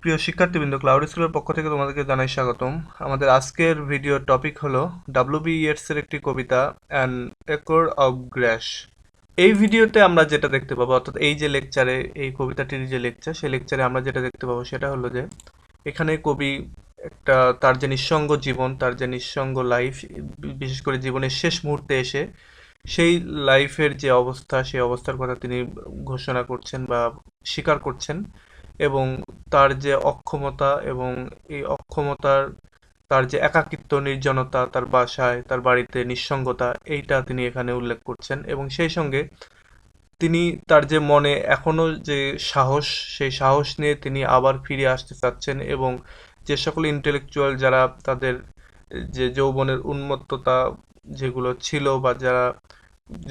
প্রিয় শিক্ষার্থীবৃন্দ, ক্লাউড স্কুলের পক্ষ থেকে তোমাদেরকে জানাই স্বাগতম। আমাদের আজকের ভিডিও টপিক হলো ডাব্লিউ.বি. ইয়েটসের একটি কবিতা অ্যান একর অফ গ্র্যাশ। এই ভিডিওতে আমরা যেটা দেখতে পাবো, অর্থাৎ এই যে লেকচারে, এই কবিতাটির যে লেকচার, সেই লেকচারে আমরা যেটা দেখতে পাবো সেটা হলো যে এখানে কবি একটা তার যে নিঃসঙ্গ জীবন, তার যে নিঃসঙ্গ লাইফ, বিশেষ করে জীবনের শেষ মুহূর্তে এসে সেই লাইফের যে অবস্থা, সেই অবস্থার কথা তিনি ঘোষণা করছেন বা স্বীকার করছেন, এবং তার যে অক্ষমতা এবং এই অক্ষমতার, তার যে একাকিত্ব, নির্জনতা, তার বাসায়, তার বাড়িতে নিঃসঙ্গতা, এইটা তিনি এখানে উল্লেখ করছেন। এবং সেই সঙ্গে তিনি তার যে মনে এখনো যে সাহস, সেই সাহস নিয়ে তিনি আবার ফিরে আসতে চাচ্ছেন, এবং যে সকল ইন্টেলেকচুয়াল যারা তাদের যে যৌবনের উন্মত্ততা যেগুলো ছিল, বা যারা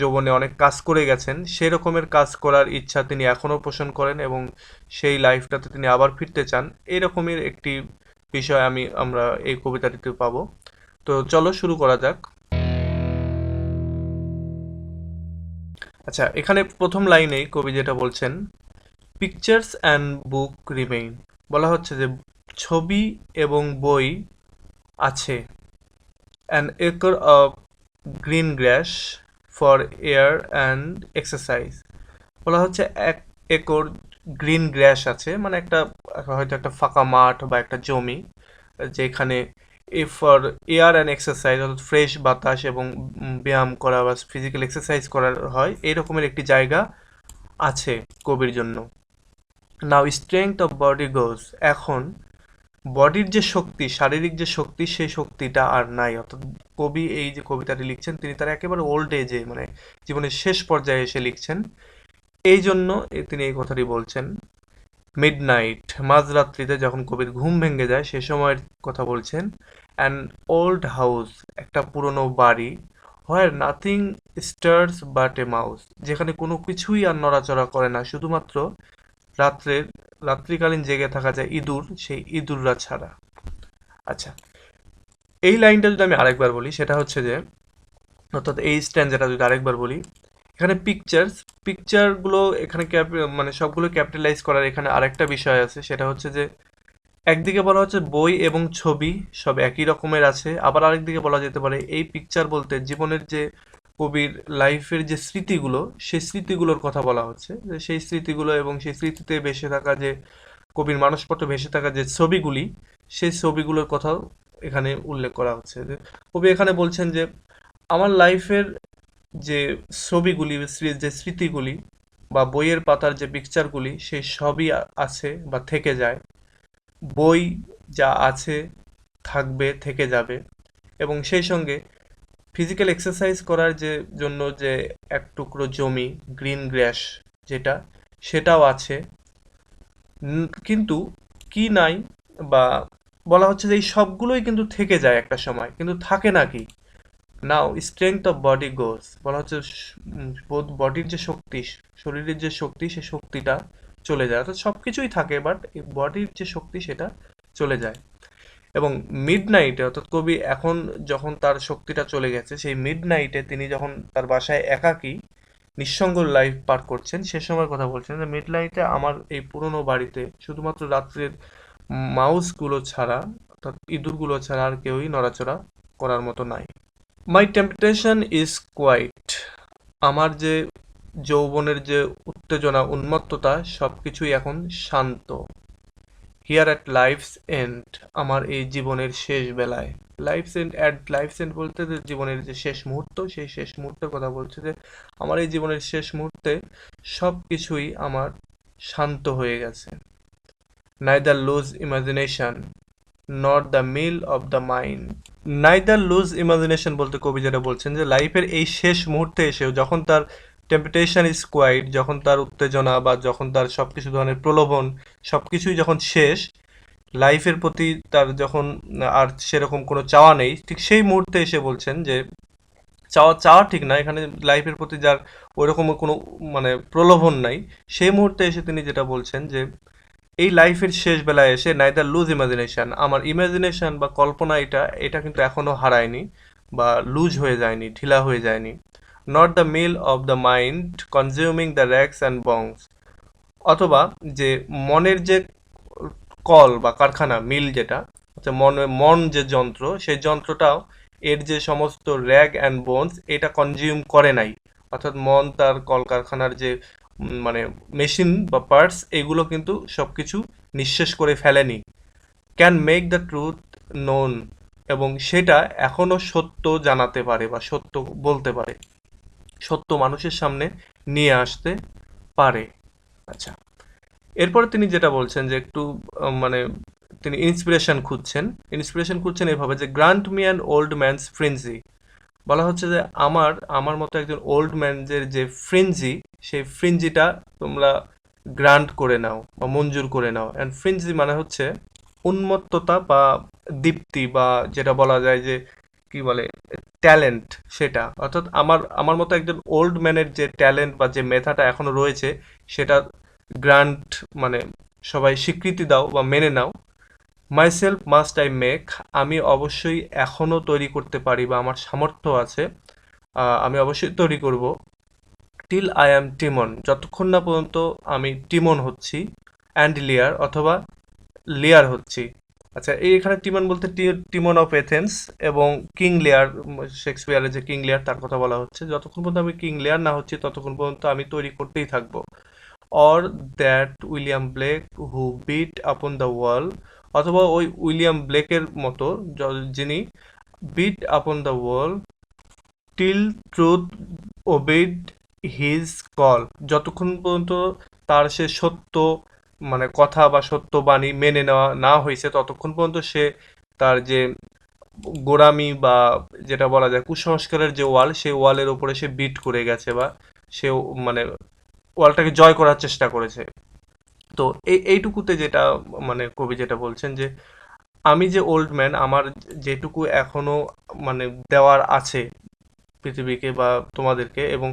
যৌবনে অনেক কাজ করে গেছেন, সেই রকমের কাজ করার ইচ্ছা তিনি এখনও পোষণ করেন এবং সেই লাইফটাতে তিনি আবার ফিরতে চান, এরকমের একটি বিষয় আমরা এই কবিতাটিতে পাবো। তো চলো শুরু করা যাক। আচ্ছা, এখানে প্রথম লাইনেই কবি যেটা বলছেন, পিকচার্স অ্যান্ড বুক রিমেইন, বলা হচ্ছে যে ছবি এবং বই আছে। An acre of green grass for air and exercise, বলা হচ্ছে 1 একর গ্রিন গ্র্যাস আছে, মানে একটা হয়তো একটা ফাঁকা মাঠ বা একটা জমি, যেখানে ফর এয়ার অ্যান্ড এক্সারসাইজ, অর্থাৎ ফ্রেশ বাতাস এবং ব্যায়াম করা বা ফিজিক্যাল এক্সারসাইজ করার হয়, এই রকমের একটি জায়গা আছে কবির জন্য। নাও স্ট্রেংথ অফ বডি গোজ, এখন বডির যে শক্তি, শারীরিক যে শক্তি, সেই শক্তিটা আর নাই। অর্থাৎ কবি এই যে কবিতাটি লিখছেন, তিনি তার একেবারে ওল্ড এজে, মানে জীবনের শেষ পর্যায়ে এসে লিখছেন, এই জন্য তিনি এই কথাটি বলছেন। মিডনাইট, মাঝরাত্রিতে যখন কবির ঘুম ভেঙে যায়, সে সময়ের কথা বলছেন। অ্যান ওল্ড হাউস, একটা পুরনো বাড়ি। Where nothing stirs but a mouse, যেখানে কোনো কিছুই আর নড়াচড়া করে না, শুধুমাত্র রাত্রিকালীন জেগে থাকা যায় ইঁদুর, সেই ইঁদুররা ছাড়া। আচ্ছা, এই লাইনটা যদি আমি আরেকবার বলি, সেটা হচ্ছে যে, অর্থাৎ এই স্ট্যান্ডাটা যদি আরেকবার বলি, এখানে পিকচারগুলো এখানে মানে সবগুলো ক্যাপিটালাইজ করার এখানে আরেকটা বিষয় আছে, সেটা হচ্ছে যে একদিকে বলা হচ্ছে বই এবং ছবি সব একই রকমের আছে, আবার আরেকদিকে বলা যেতে পারে এই পিকচার বলতে জীবনের যে কবির লাইফের যে স্মৃতিগুলো, সেই স্মৃতিগুলোর কথা বলা হচ্ছে, যে সেই স্মৃতিগুলো এবং সেই স্মৃতিতে ভেসে থাকা যে কবির মানসপটে ভেসে থাকা যে ছবিগুলি, সেই ছবিগুলোর কথাও এখানে উল্লেখ করা হচ্ছে। যে কবি এখানে বলছেন যে আমার লাইফের যে ছবিগুলি, যে স্মৃতিগুলি বা বইয়ের পাতার যে পিকচারগুলি, সেই সবই আছে বা থেকে যায়। বই যা আছে, থাকবে, থেকে যাবে। এবং সেই সঙ্গে ফিজিক্যাল এক্সারসাইজ করার যে জন্য যে এক টুকরো জমি, গ্রিন গ্র্যাস যেটা, সেটাও আছে। কিন্তু কি নাই, বা বলা হচ্ছে যে এই সবগুলোই কিন্তু থেকে যায় একটা সময়, কিন্তু থাকে না কি? নাও স্ট্রেংথ অফ বডি গোজ, বলা হচ্ছে বডির যে শক্তি, শরীরের যে শক্তি, সে শক্তিটা চলে যায়। অর্থাৎ সব কিছুই থাকে, বাট এই বডির যে শক্তি সেটা চলে যায়। এবং মিড নাইটে, অর্থাৎ কবি এখন যখন তার শক্তিটা চলে গেছে, সেই মিড নাইটে তিনি যখন তার বাসায় একাকী নিঃসঙ্গ লাইফ পার করছেন, সে সময়ের কথা বলছেন যে মিড নাইটে আমার এই পুরনো বাড়িতে শুধুমাত্র রাত্রের মাউসগুলো ছাড়া, অর্থাৎ ইঁদুরগুলো ছাড়া আর কেউই নড়াচড়া করার মতো নাই। মাই টেম্পটেশন ইজ কোয়াইট, আমার যে যৌবনের যে উত্তেজনা, উন্মত্ততা, সব কিছুই এখন শান্ত। হিয়ার অ্যাট লাইফস এন্ড, আমার এই জীবনের শেষ বেলায়। লাইফস এন্ড বলতে যে জীবনের যে শেষ মুহূর্ত, সেই শেষ মুহূর্তের কথা বলছে, যে আমার এই জীবনের শেষ মুহূর্তে সব কিছুই আমার শান্ত হয়ে গেছে। Neither loose imagination not the mill of the mind, neither loose imagination বলতে কবি যেটা বলছেন, যে লাইফের এই শেষ মুহূর্তে এসেও যখন তার টেম্পটেশন ইজ কোয়াইট, যখন তার উত্তেজনা বা যখন তার সব কিছু ধরনের প্রলোভন সব কিছুই যখন শেষ, লাইফের প্রতি তার যখন আর সেরকম কোনো চাওয়া নেই, ঠিক সেই মুহূর্তে এসে বলছেন যে চাওয়া ঠিক না, এখানে লাইফের প্রতি যার ওইরকম কোনো মানে প্রলোভন নাই, সেই মুহূর্তে এসে তিনি যেটা বলছেন যে এই লাইফের শেষ বেলায় এসে নাইদার লুজ ইমাজিনেশন, আমার ইমাজিনেশন বা কল্পনা, এটা কিন্তু এখনো হারায়নি বা লুজ হয়ে যায়নি, ঢিলা হয়ে যায়নি। Not the mill of the mind consuming the rags and bones, অথবা যে মনের যে কল বা কারখানা, মিল যেটা, মন যে যন্ত্র, সেই যন্ত্রটাও এর যে সমস্ত র্যাগ অ্যান্ড বোনস এটা কনজিউম করে নাই। অর্থাৎ মন তার কলকারখানার যে মানে মেশিন বা পার্টস, এগুলো কিন্তু সবকিছু নিঃশেষ করে ফেলেনি। Can make the truth known, এবং সেটা এখনো সত্য জানাতে পারে বা সত্য বলতে পারে, সত্য মানুষের সামনে নিয়ে আসতে পারে। আচ্ছা, এরপরে তিনি যেটা বলছেন যে একটু মানে তিনি ইন্সপিরেশন খুঁজছেন এভাবে যে grant me an old man's frenzy. বলা হচ্ছে যে আমার আমার মতো একজন ওল্ড ম্যানের যে ফ্রেঞ্জি, সেই ফ্রেঞ্জিটা তোমরা গ্রান্ট করে নাও বা মঞ্জুর করে নাও। অ্যান্ড ফ্রেঞ্জি মানে হচ্ছে উন্মত্ততা বা দীপ্তি, বা যেটা বলা যায় যে কি বলে ট্যালেন্ট, সেটা। অর্থাৎ আমার আমার মতো একজন ওল্ড ম্যানের যে ট্যালেন্ট বা যে মেধাটা এখনো রয়েছে, সেটা গ্রান্ট মানে সবাই স্বীকৃতি দাও বা মেনে নাও। মাইসেলফ মাস্ট আই মেক, আমি অবশ্যই এখনো তৈরি করতে পারি বা আমার সামর্থ্য আছে, আমি অবশ্যই তৈরি করব। টিল আই অ্যাম টিমন, যতক্ষণ না পর্যন্ত আমি টিমন হচ্ছি, অ্যান্ড লিয়ার, অথবা লিয়ার হচ্ছি। আচ্ছা, এই এখানে টিমন বলতে টিমন অফ এথেন্স এবং কিং লিয়ার, শেক্সপিয়ারের যে কিং লিয়ার তার কথা বলা হচ্ছে। যতক্ষণ পর্যন্ত আমি কিং লিয়ার না হচ্ছি ততক্ষণ পর্যন্ত আমি তৈরি করতেই থাকবো। Or that William Blake who beat upon the wall, অথবা ওই উইলিয়াম ব্লেকের মতো যিনি beat upon the wall till truth obeyed his call, যতক্ষণ পর্যন্ত তার সে সত্য মানে কথা বা সত্য বাণী মেনে নেওয়া না হয়েছে, ততক্ষণ পর্যন্ত সে তার যে গোঁড়ামি বা যেটা বলা যায় কুসংস্কারের যে ওয়াল, সেই ওয়ালের ওপরে সে বিট করে গেছে, বা সে মানে ওয়ালটাকে জয় করার চেষ্টা করেছে। তো এইটুকুতে যেটা মানে কবি যেটা বলছেন যে আমি যে ওল্ড ম্যান, আমার যেটুকু এখনো মানে দেওয়ার আছে পৃথিবীকে বা তোমাদেরকে, এবং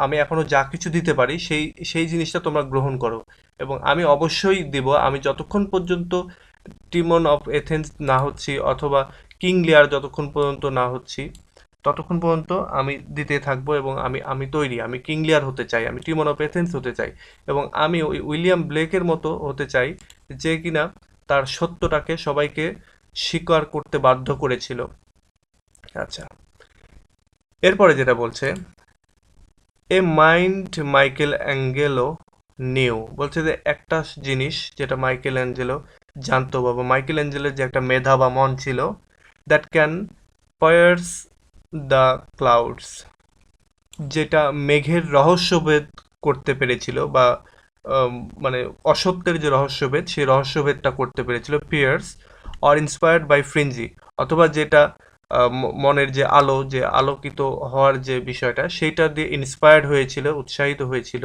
আমি এখনো যা কিছু দিতে পারি সেই সেই জিনিসটা তোমরা গ্রহণ করো, এবং আমি অবশ্যই দিব। আমি যতক্ষণ পর্যন্ত টিমন অফ এথেন্স না হচ্ছি, অথবা কিং লিয়ার যতক্ষণ পর্যন্ত না হচ্ছি, ততক্ষণ পর্যন্ত আমি দিতে থাকবো, এবং আমি তৈরি, আমি কিং লিয়ার হতে চাই, আমি টিমন অফ এথেন্স হতে চাই, এবং আমি ওই উইলিয়াম ব্লেকের মতো হতে চাই, যে কিনা তার সত্যটাকে সবাইকে স্বীকার করতে বাধ্য করেছিল। আচ্ছা, এরপরে যেটা বলছে a mind Michael Angelo new, বলছে যে একটা জিনিস যেটা মাইকেল অ্যাঞ্জেলো জানতো, বাবা মাইকেল অ্যাঞ্জেলোর যে একটা মেধা বা মন ছিল, that can Peirce the clouds, যেটা মেঘের রহস্যভেদ করতে পেরেছিল, বা আম, মানে অসত্যের যে রহস্যভেদ, সেই রহস্যভেদটা করতে পেরেছিল। পিয়ার্স অর ইন্সপায়ার্ড বাই ফ্রিঞ্জি, অথবা যেটা মনের যে আলো, যে আলোকিত হওয়ার যে বিষয়টা, সেইটা দিয়ে ইন্সপায়ার্ড হয়েছিল, উৎসাহিত হয়েছিল।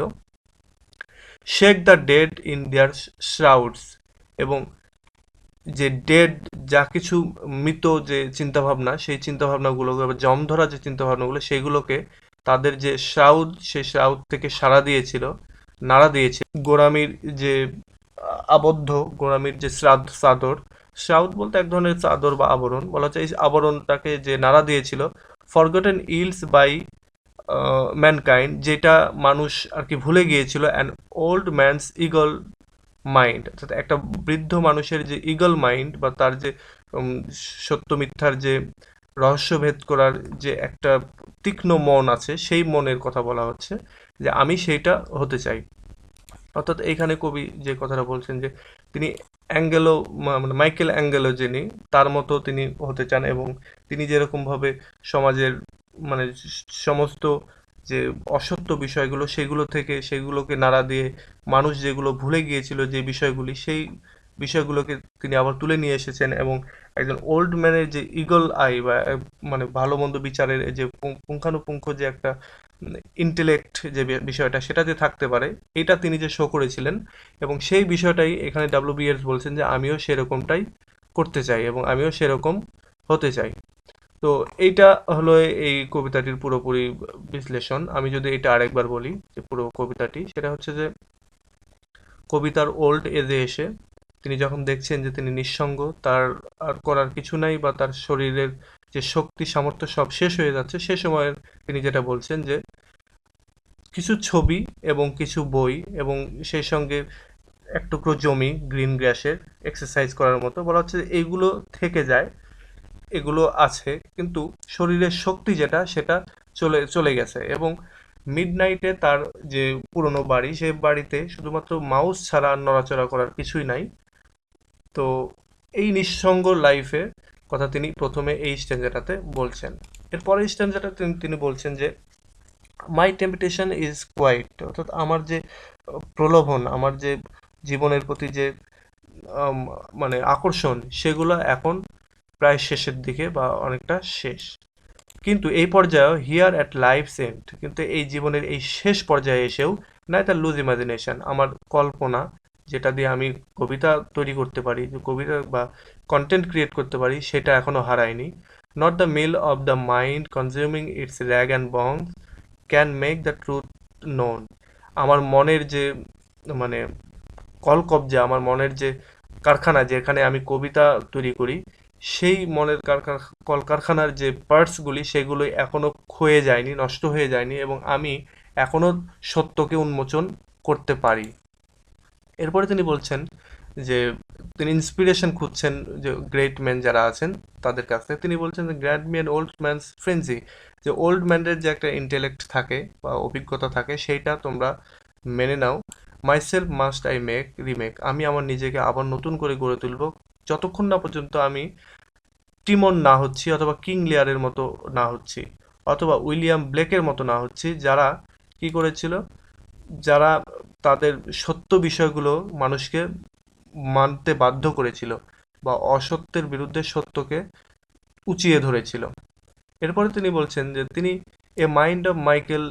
Shake the dead in their shrouds, এবং যে ডেড, যা কিছু মৃত যে চিন্তাভাবনা, সেই চিন্তাভাবনাগুলোকে বা জম ধরা যে চিন্তাভাবনাগুলো, সেগুলোকে তাদের যে শ্রাউদ, সেই শ্রাউদ থেকে সাড়া দিয়েছিল, নাড়া দিয়েছিল। গোড়ামির যে আবদ্ধ, গোড়ামির যে চাদর, শ্রাউদ বলতে এক ধরনের চাদর বা আবরণ বলা হচ্ছে, এই আবরণটাকে যে নাড়া দিয়েছিল। ফরগটেন ইলস বাই ম্যানকাইন্ড, যেটা মানুষ আর কি ভুলে গিয়েছিল। And old man's eagle mind, অর্থাৎ একটা বৃদ্ধ মানুষের যে ইগল মাইন্ড, বা তার যে সত্য মিথ্যার যে রহস্যভেদ করার যে একটা তীক্ষ্ণ মন আছে, সেই মনের কথা বলা হচ্ছে, যে আমি সেইটা হতে চাই। অর্থাৎ এইখানে কবি যে কথাটা বলছেন যে তিনি অ্যাঙ্গেলো মানে মাইকেল অ্যাঙ্গেলো যিনি, তার মতো তিনি হতে চান, এবং তিনি যেরকমভাবে সমাজের মানে সমস্ত যে অসত্য বিষয়গুলো, সেগুলো থেকে সেগুলোকে নাড়া দিয়ে মানুষ যেগুলো ভুলে গিয়েছিল যে বিষয়গুলি, সেই বিষয়গুলোকে তিনি আবার তুলে নিয়ে এসেছেন, এবং একজন ওল্ড ম্যানের যে ইগল আই বা মানে ভালো মন্দ বিচারের যে পুঙ্খানুপুঙ্খ যে একটা ইন্টেলেক্ট যে বিষয়টা, সেটা যে থাকতে পারে, এটা তিনি যে শো করেছিলেন, এবং সেই বিষয়টাই এখানে ডাব্লিউ.বি.ইয়েটস বলছেন যে আমিও সেরকমটাই করতে চাই, এবং আমিও সেরকম হতে চাই। তো এইটা হলো এই কবিতাটির পুরোপুরি বিশ্লেষণ। আমি যদি এটা আরেকবার বলি যে পুরো কবিতাটি, সেটা হচ্ছে যে কবিতার ওল্ড এজে এসে তিনি যখন দেখছেন যে তিনি নিঃসঙ্গ, তার আর করার কিছু নাই, বা তার শরীরের যে শক্তি সামর্থ্য সব শেষ হয়ে যাচ্ছে, সে সময় তিনি যেটা বলছেন যে কিছু ছবি এবং কিছু বই, এবং সেই সঙ্গে এক টুকরো জমি গ্রিন গ্রাসের এক্সারসাইজ করার মতো, বলা হচ্ছে যে এইগুলো থেকে যায়, এগুলো আছে, কিন্তু শরীরের শক্তি যেটা সেটা চলে চলে গেছে। এবং মিডনাইটে তার যে পুরনো বাড়ি, সেই বাড়িতে শুধুমাত্র মাউস ছাড়া আর নড়াচড়া করার কিছুই নাই। তো এই নিঃসঙ্গ লাইফে কথা তিনি প্রথমে এই স্ট্যান্জাটাতে বলছেন। এরপরে স্ট্যান্জাটা তিনি বলছেন যে মাই টেম্পটেশন ইজ কোয়াইট, অর্থাৎ আমার যে প্রলোভন, আমার যে জীবনের প্রতি যে আম, মানে আকর্ষণ, সেগুলো এখন প্রায় শেষের দিকে বা অনেকটা শেষ। কিন্তু এই পর্যায়েও হিয়ার অ্যাট লাইফস এন্ড, কিন্তু এই জীবনের এই শেষ পর্যায়ে এসেও না দ্য লুজ ইমাজিনেশন, আমার কল্পনা যেটা দিয়ে আমি কবিতা তৈরি করতে পারি, যে কবিতা বা কন্টেন্ট ক্রিয়েট করতে পারি, সেটা এখনো হারায়নি। Not the mill of the mind consuming its rag and bone can make the truth known. আমার মনের যে মানে কলকব্জা, আমার মনের যে কারখানা যেখানে আমি কবিতা তৈরি করি, সেই মনের কলকারখানার যে পার্টসগুলি সেগুলো এখনো ক্ষয়ে যায়নি, নষ্ট হয়ে যায়নি, এবং আমি এখনো সত্যকে উন্মোচন করতে পারি। এরপরে তিনি বলছেন যে তিনি ইন্সপিরেশন খুঁজছেন যে গ্রেট ম্যান যারা আছেন তাদের কাছ থেকে। তিনি বলছেন যে গ্র্যান্ড ম্যান ওল্ড ম্যানস ফ্রেন্সি, যে ওল্ড ম্যানের যে একটা ইন্টেলেক্ট থাকে বা অভিজ্ঞতা থাকে, সেইটা তোমরা মেনে নাও। Myself must I make remake, আমি আমার নিজেকে আবার নতুন করে গড়ে তুলব যতক্ষণ না পর্যন্ত আমি টিমন না হচ্ছি, অথবা কিং লিয়ারের মতো না হচ্ছি, অথবা উইলিয়াম ব্লেকের মতো না হচ্ছি, যারা কি করেছিল, যারা তাদের সত্য বিষয়গুলো মানুষকে মানতে বাধ্য করেছিল বা অসত্যের বিরুদ্ধে সত্যকে উঁচিয়ে ধরেছিল। এরপরে তিনি বলছেন যে তিনি a mind of Michael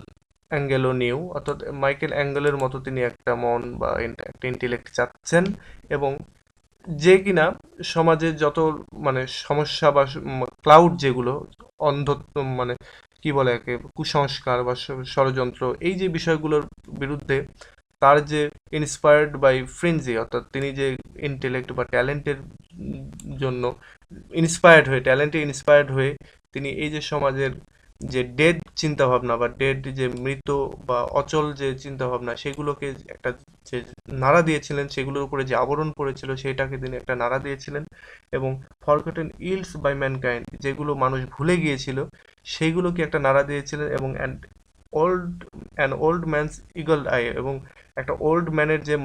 Angelo knew, অর্থাৎ মাইকেল অ্যাঙ্গেলের মতো তিনি একটা মন বা একটা ইন্টেলেক্ট চাচ্ছেন, এবং যে কিনা সমাজে যত সমস্যা বা ক্লাউড যেগুলো অন্ধ মানে কি বলে একে, কুসংস্কার বা ষড়যন্ত্র, এই যে বিষয়গুলোর বিরুদ্ধে তার যে ইন্সপায়ার্ড বাই ফ্রেন্জি, অর্থাৎ তিনি যে ইন্টেলেক্ট বা ট্যালেন্টের জন্য ইন্সপায়ার্ড হয়ে, ট্যালেন্টে ইন্সপায়ার্ড হয়ে তিনি এই যে সমাজের যে ডেড চিন্তাভাবনা বা ডেড যে মৃত বা অচল যে চিন্তাভাবনা, সেগুলোকে একটা যে নাড়া দিয়েছিলেন, সেগুলোর উপরে যে আবরণ পড়েছিল সেটাকে তিনি একটা নাড়া দিয়েছিলেন। এবং ফরগটেন ইলস বাই ম্যানকাইন্ড, যেগুলো মানুষ ভুলে গিয়েছিল সেইগুলোকে একটা নাড়া দিয়েছিলেন। এবং ওল্ড ম্যানস ইগল আই, এবং একটা ওল্ড ম্যানের যে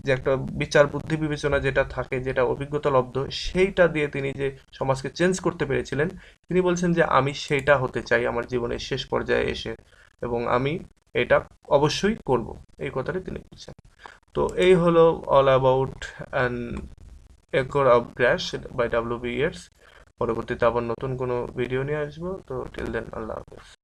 যে একটা বিচার বুদ্ধি বিবেচনা যেটা থাকে, যেটা অভিজ্ঞতা লব্ধ, সেইটা দিয়ে তিনি যে সমাজকে চেঞ্জ করতে পেরেছিলেন, তিনি বলছেন যে আমি সেইটা হতে চাই আমার জীবনের শেষ পর্যায়ে এসে, এবং আমি এটা অবশ্যই করব, এই কথাটি তিনি বলছেন। তো এই হলো all about an acre of grass by W B Yeats. পরবর্তীতে আবার নতুন কোনো ভিডিও নিয়ে আসবো। তো টিল দেন, আল্লাহ হাফেজ।